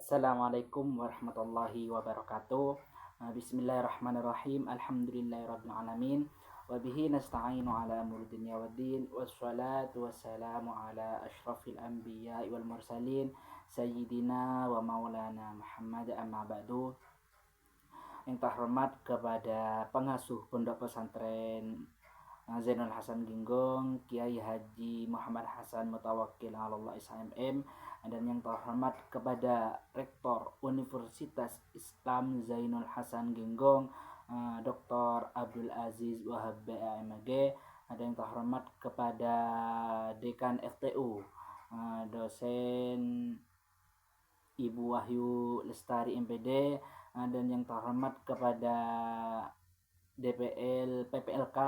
Assalamualaikum warahmatullahi wabarakatuh. Bismillahirrahmanirrahim. Alhamdulillahirabbil alamin. Wa bihi nasta'inu ala umuri dunya waddin. Wassalatu wassalamu ala asyrafil anbiya'i wal mursalin sayyidina wa maulana Muhammad amma ba'du. Yang terhormat kepada pengasuh Pondok Pesantren Zainul Hasan Ginggong, Kiai Haji Muhammad Hasan Mutawakkil Allah SHMM, dan yang terhormat kepada Rektor Universitas Islam Zainul Hasan Ginggong, Dr. Abdul Aziz Wahab BAMG, dan yang terhormat kepada Dekan FTU, dosen Ibu Wahyu Lestari MPD, dan yang terhormat kepada DPL PPLK,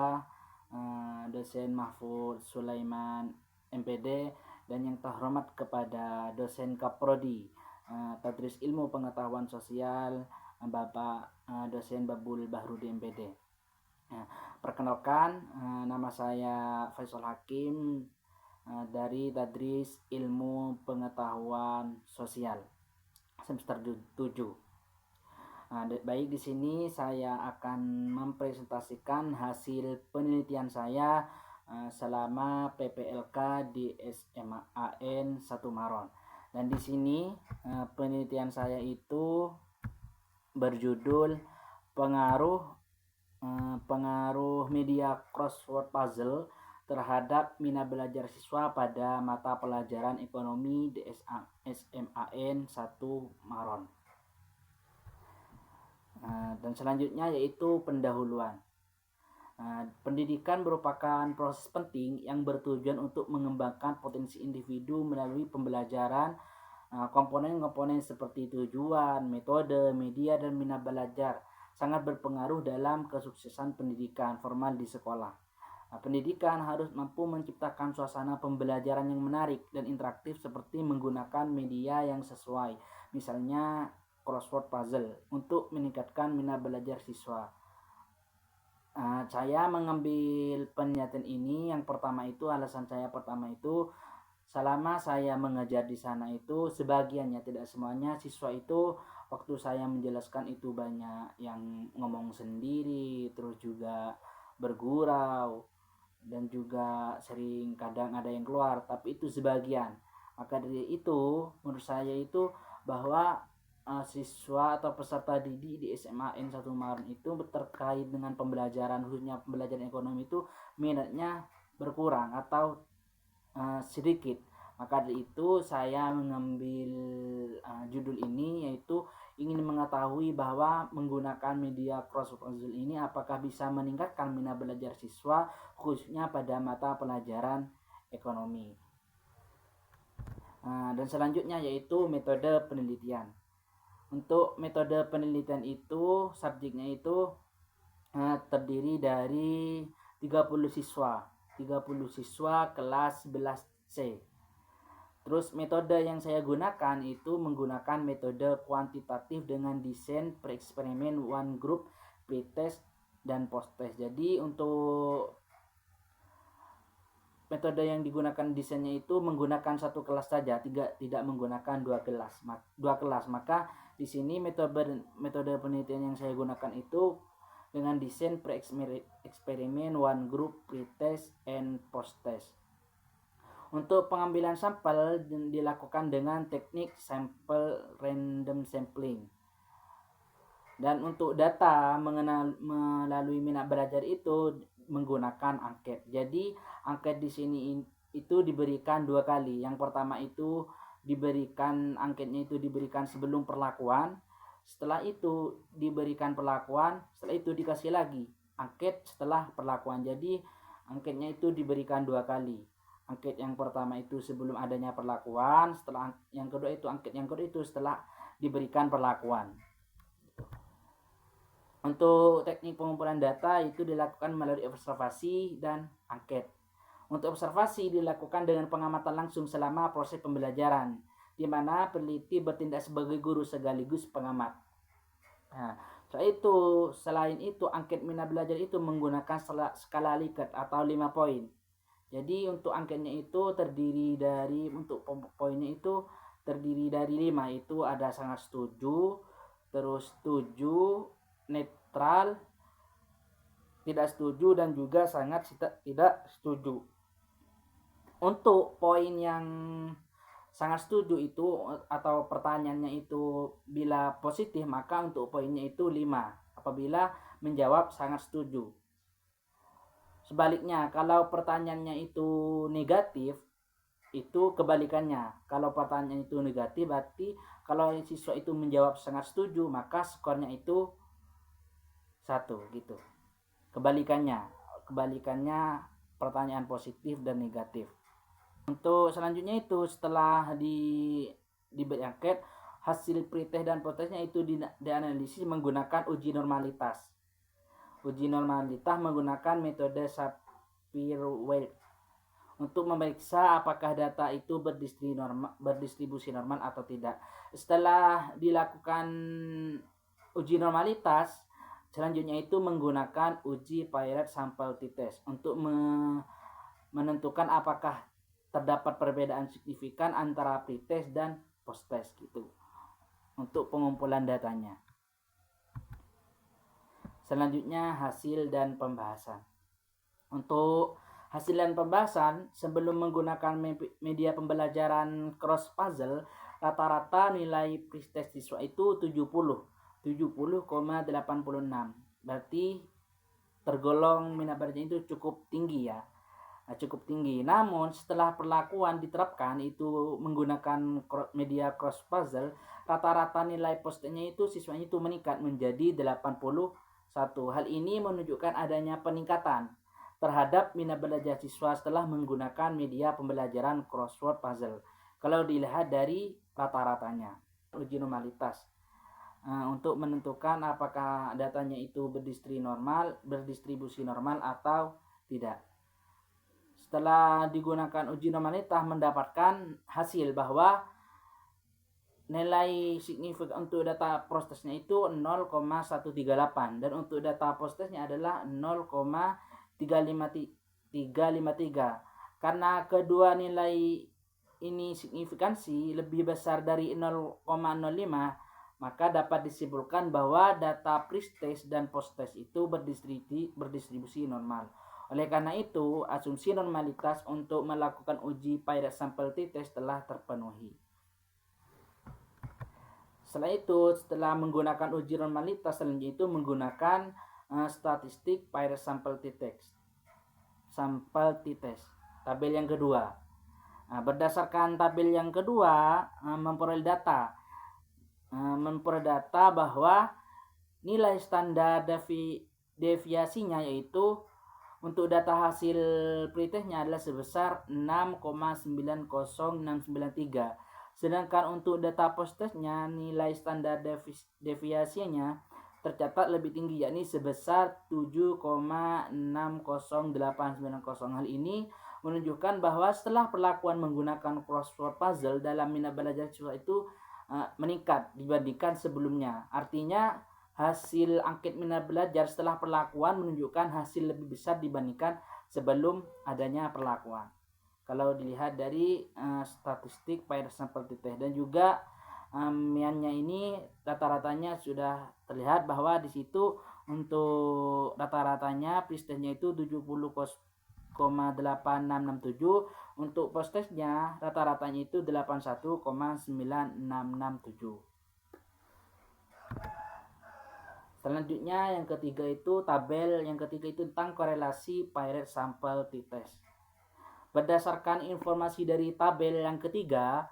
dosen Mahfud Sulaiman MPD, dan yang terhormat kepada dosen Kaprodi Tadris Ilmu Pengetahuan Sosial Bapak dosen Babul Bahrudi MPD. Perkenalkan, nama saya Faisal Hakim dari Tadris Ilmu Pengetahuan Sosial semester 7. Baik, di sini saya akan mempresentasikan hasil penelitian saya selama PPLK di SMAN 1 Maron. Dan di sini penelitian saya itu berjudul pengaruh media crossword puzzle terhadap minat belajar siswa pada mata pelajaran ekonomi di SMAN 1 Maron. Dan selanjutnya yaitu pendahuluan. Pendidikan merupakan proses penting yang bertujuan untuk mengembangkan potensi individu melalui pembelajaran. Komponen-komponen seperti tujuan, metode, media, dan minat belajar sangat berpengaruh dalam kesuksesan pendidikan formal di sekolah. Pendidikan harus mampu menciptakan suasana pembelajaran yang menarik dan interaktif seperti menggunakan media yang sesuai, misalnya crossword puzzle, untuk meningkatkan minat belajar siswa. Saya mengambil penelitian ini, alasan saya pertama itu, selama saya mengajar di sana itu, sebagiannya, tidak semuanya, siswa itu waktu saya menjelaskan itu banyak yang ngomong sendiri, terus juga bergurau, dan juga sering kadang ada yang keluar, tapi itu sebagian. Maka dari itu, menurut saya itu bahwa siswa atau peserta didik di SMAN 1 Maron itu terkait dengan pembelajaran, khususnya pembelajaran ekonomi itu minatnya berkurang atau sedikit. Maka dari itu saya mengambil judul ini, yaitu ingin mengetahui bahwa menggunakan media crossword puzzle ini apakah bisa meningkatkan minat belajar siswa khususnya pada mata pelajaran ekonomi. Dan selanjutnya yaitu metode penelitian. Untuk metode penelitian itu, subjeknya itu terdiri dari 30 siswa kelas 11C. Terus metode yang saya gunakan itu menggunakan metode kuantitatif dengan desain pre-eksperimen, one group, pre-test, dan post-test. Jadi untuk metode yang digunakan desainnya itu menggunakan satu kelas saja, tidak menggunakan dua kelas. Maka di sini metode penelitian yang saya gunakan itu dengan desain pre-eksperimen, one group, pre-test, and post-test. Untuk pengambilan sampel dilakukan dengan teknik sample random sampling. Dan untuk data melalui minat belajar itu menggunakan angket. Jadi angket di sini itu diberikan 2 kali. Yang pertama itu angketnya itu diberikan sebelum perlakuan, setelah itu diberikan perlakuan, setelah itu dikasih lagi angket setelah perlakuan. Jadi angketnya itu diberikan 2 kali. Angket yang pertama itu sebelum adanya perlakuan, setelah yang kedua itu angket yang kedua itu setelah diberikan perlakuan. Untuk teknik pengumpulan data itu dilakukan melalui observasi dan angket. Untuk observasi dilakukan dengan pengamatan langsung selama proses pembelajaran, di mana peneliti bertindak sebagai guru sekaligus pengamat. Selain itu angket minat belajar itu menggunakan skala Likert atau 5 poin. Jadi untuk angketnya itu terdiri dari, untuk poinnya itu terdiri dari 5, itu ada sangat setuju, terus setuju, netral, tidak setuju, dan juga sangat tidak setuju. Untuk poin yang sangat setuju itu atau pertanyaannya itu bila positif, maka untuk poinnya itu 5 apabila menjawab sangat setuju. Sebaliknya, kalau pertanyaannya itu negatif, itu kebalikannya. Kalau pertanyaan itu negatif, berarti kalau siswa itu menjawab sangat setuju, maka skornya itu 1 gitu. Kebalikannya pertanyaan positif dan negatif. Untuk selanjutnya itu setelah diberi angket, hasil pretest dan postesnya itu dianalisis menggunakan uji normalitas. Uji normalitas menggunakan metode Sapir-Whorf untuk memeriksa apakah data itu berdistribusi normal atau tidak. Setelah dilakukan uji normalitas, selanjutnya itu menggunakan uji Paired Sample T-Test untuk menentukan apakah terdapat perbedaan signifikan antara pretest dan posttest gitu untuk pengumpulan datanya. Selanjutnya hasil dan pembahasan. Untuk hasil dan pembahasan, sebelum menggunakan media pembelajaran cross puzzle, rata-rata nilai pretest siswa itu 70,86. Berarti tergolong minat bacanya itu cukup tinggi ya. Cukup tinggi. Namun setelah perlakuan diterapkan itu menggunakan media cross puzzle, rata-rata nilai postnya itu siswanya itu meningkat menjadi 81. Hal ini menunjukkan adanya peningkatan terhadap minat belajar siswa setelah menggunakan media pembelajaran crossword puzzle. Kalau dilihat dari rata-ratanya, uji normalitas untuk menentukan apakah datanya itu berdistribusi normal atau tidak. Setelah digunakan uji normalitas mendapatkan hasil bahwa nilai signifikan untuk data postesnya itu 0,138 dan untuk data postesnya adalah 0,353. Karena kedua nilai ini signifikansi lebih besar dari 0,05, maka dapat disimpulkan bahwa data pretest dan posttest itu berdistribusi normal. Oleh karena itu, asumsi normalitas untuk melakukan uji Paired Sample T-Test telah terpenuhi. Setelah menggunakan uji normalitas, selanjutnya itu menggunakan statistik Paired Sample T-Test. Tabel yang kedua. Berdasarkan tabel yang kedua, memperoleh data bahwa nilai standar deviasinya yaitu untuk data hasil pretestnya adalah sebesar 6,90693. Sedangkan untuk data posttestnya nilai standar deviasinya tercatat lebih tinggi yakni sebesar 7,60890. Hal ini menunjukkan bahwa setelah perlakuan menggunakan crossword puzzle dalam minat belajar siswa itu meningkat dibandingkan sebelumnya. Artinya hasil angket minat belajar setelah perlakuan menunjukkan hasil lebih besar dibandingkan sebelum adanya perlakuan. Kalau dilihat dari statistik Paired Sample T-Test dan juga miannya ini rata-ratanya sudah terlihat bahwa di situ untuk rata-ratanya pretestnya itu 70,8667, untuk posttestnya rata-ratanya itu 81,9667. Selanjutnya yang ketiga itu tentang korelasi Paired Sample T-Test. Berdasarkan informasi dari tabel yang ketiga,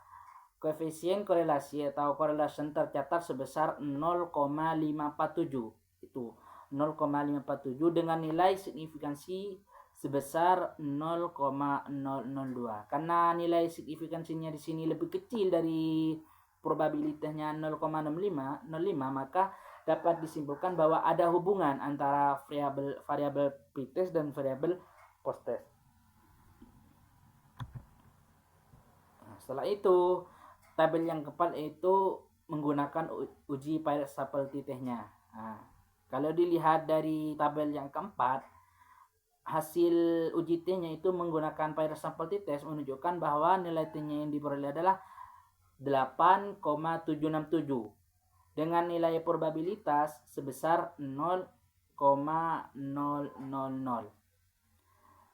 koefisien korelasi atau correlation tercatat sebesar 0,547. Itu 0,547 dengan nilai signifikansi sebesar 0,002. Karena nilai signifikansinya di sini lebih kecil dari probabilitasnya 0,05, maka dapat disimpulkan bahwa ada hubungan antara variabel pretest dan variabel posttest. Setelah itu, tabel yang keempat itu menggunakan uji Paired Sample T-Test-nya. Kalau dilihat dari tabel yang keempat, hasil uji T-nya itu menggunakan Paired Sample T-Test menunjukkan bahwa nilai T-nya yang diperoleh adalah 8,767 dengan nilai probabilitas sebesar 0,000.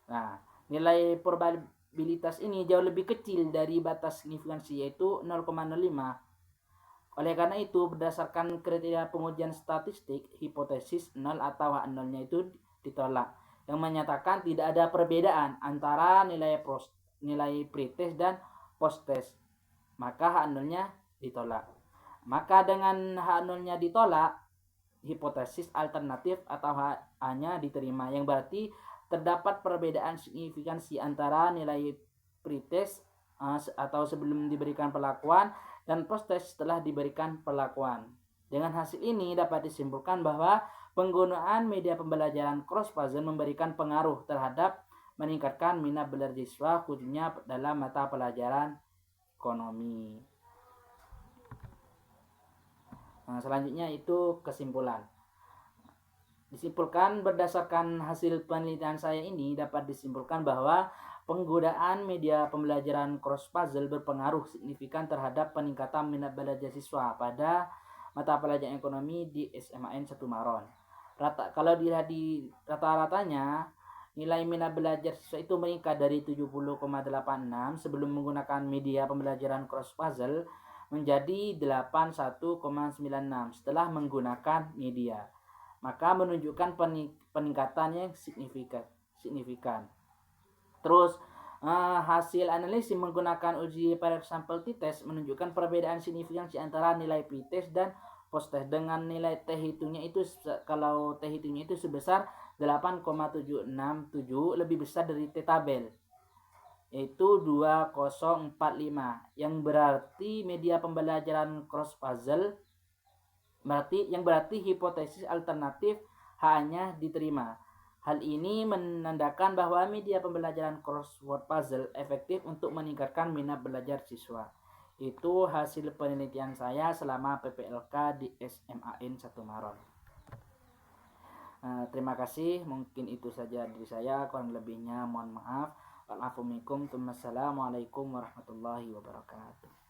Nah, nilai probabilitas ini jauh lebih kecil dari batas signifikansi yaitu 0,05. Oleh karena itu, berdasarkan kriteria pengujian statistik, hipotesis 0 atau H0-nya itu ditolak, yang menyatakan tidak ada perbedaan antara nilai pretest dan post-test. Maka H0-nya ditolak. Maka dengan H0-nya ditolak, hipotesis alternatif atau H-nya diterima, yang berarti terdapat perbedaan signifikansi antara nilai pretest atau sebelum diberikan perlakuan dan post-test setelah diberikan perlakuan. Dengan hasil ini dapat disimpulkan bahwa penggunaan media pembelajaran cross puzzle memberikan pengaruh terhadap meningkatkan minat belajar siswa khususnya dalam mata pelajaran ekonomi. Nah, selanjutnya itu kesimpulan. Disimpulkan berdasarkan hasil penelitian saya ini dapat disimpulkan bahwa penggunaan media pembelajaran cross puzzle berpengaruh signifikan terhadap peningkatan minat belajar siswa pada mata pelajaran ekonomi di SMAN 1 Maron. Kalau dilihat di rata-ratanya, nilai minat belajar siswa itu meningkat dari 70,86 sebelum menggunakan media pembelajaran cross puzzle menjadi 81,96 setelah menggunakan media. Maka menunjukkan peningkatan yang signifikan. Terus hasil analisis menggunakan uji pada sampel t-test menunjukkan perbedaan signifikansi antara nilai pretest dan post-test dengan nilai t hitungnya itu, kalau t hitungnya itu sebesar 8,767 lebih besar dari t tabel yaitu 2045, yang berarti media pembelajaran cross puzzle yang berarti hipotesis alternatif hanya diterima. Hal ini menandakan bahwa media pembelajaran crossword puzzle efektif untuk meningkatkan minat belajar siswa. Itu hasil penelitian saya selama PPLK di SMAN 1 Maron. Terima kasih, mungkin itu saja dari saya, kurang lebihnya mohon maaf. Wassalamualaikum warahmatullahi wabarakatuh.